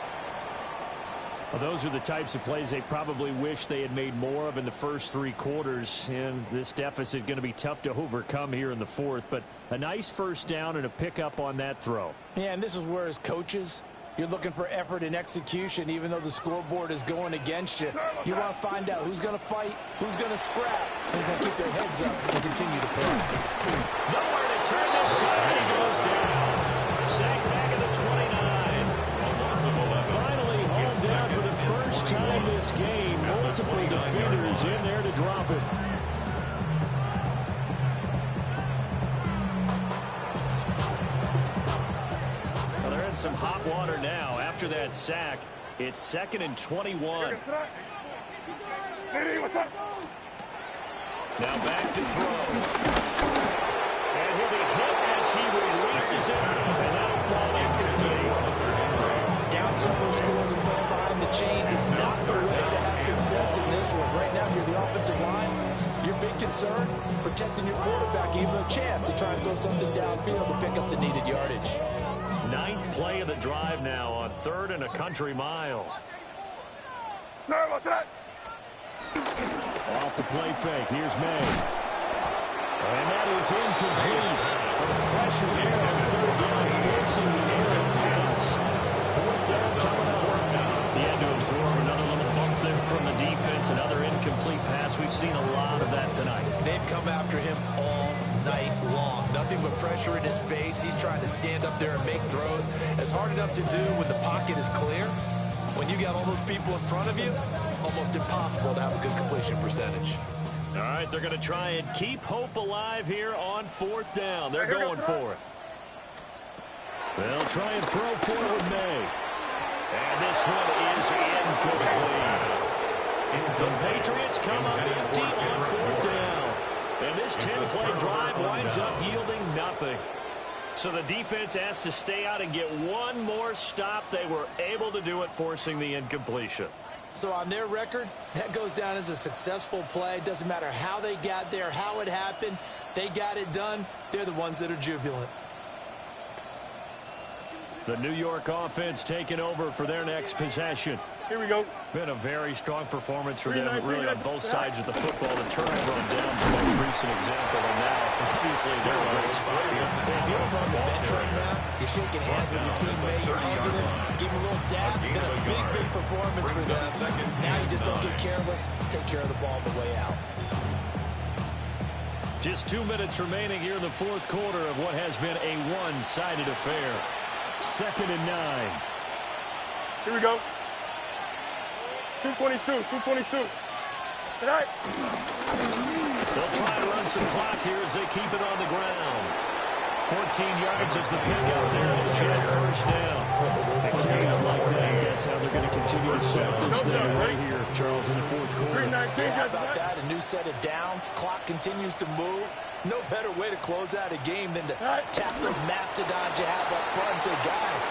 Well, those are the types of plays they probably wish they had made more of in the first 3 quarters. And this deficit going to be tough to overcome here in the 4th. But a nice 1st down and a pickup on that throw. Yeah, and this is where as coaches, you're looking for effort and execution, even though the scoreboard is going against you. You want to find out who's going to fight, who's going to scrap, who's going to keep their heads up and continue to play. Nowhere to turn this time. He goes down. Sack back at the 29. Finally hauled down for the first time this game. Multiple defenders in there to drop it. Well, they're in some hot water now. After that sack, it's 2nd and 21. Hey, what's that? Now back to throw. And he'll be hit as he releases it. And that'll fall incomplete. Downside several scores and playing behind the chains is not the way to have success in this one. Right now, you're the offensive line. Your big concern, protecting your quarterback, gave him a chance to try and throw something downfield to pick up the needed yardage. 9th play of the drive now on 3rd and a country mile. Off the play fake. Here's May. And that is incomplete. Pressure there on 3rd down, forcing the errant pass. 4th down coming up. He had to absorb another little bump there from the defense. Another incomplete pass. We've seen a lot of that tonight. They've come after him all night long. Nothing but pressure in his face. He's trying to stand up there and make throws. It's hard enough to do when the pocket is clear. When you got all those people in front of you, almost impossible to have a good completion percentage. All right, they're going to try and keep hope alive here on 4th down. They're going for it. They'll try and throw for it with May. And this one is incomplete. The Patriots come up empty on 4th down. And this 10-play drive winds up yielding nothing. So the defense has to stay out and get one more stop. They were able to do it, forcing the incompletion. So on their record, that goes down as a successful play. Doesn't matter how they got there, how it happened. They got it done. They're the ones that are jubilant. The New York offense taking over for their next possession. Here we go. Been a very strong performance for them, really on both sides of the football. The turnover on downs, the most recent example, and now, obviously, they're in a great spot here. If you're on the bench right now, you're shaking hands with your teammate, you're hugging him, give him a little dap. Been a big, big performance for them. Now you just don't get careless. Take care of the ball on the way out. Just 2 minutes remaining here in the 4th quarter of what has been a one-sided affair. 2nd and 9. Here we go. 222. Tonight. They'll try to run some clock here as they keep it on the ground. 14 yards is the pickup there, and it's just 1st down. The carries like that, that's how they're going to continue to set this thing right here, Charles, in the 4th quarter. Yeah, how about that? A new set of downs. Clock continues to move. No better way to close out a game than to tap those mastodons you have up front and say, guys,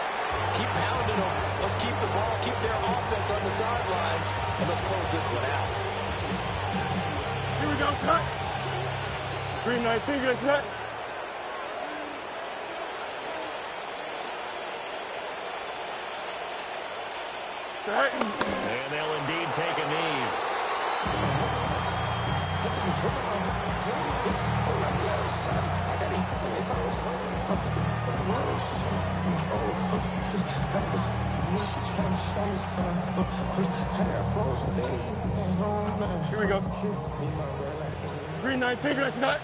keep pounding them. Let's keep the ball, keep their offense on the sidelines, and let's close this one out. Here we go, Scott. Green 19, get Scott. And they'll indeed take a knee. Here we go. Green 19, get Scott.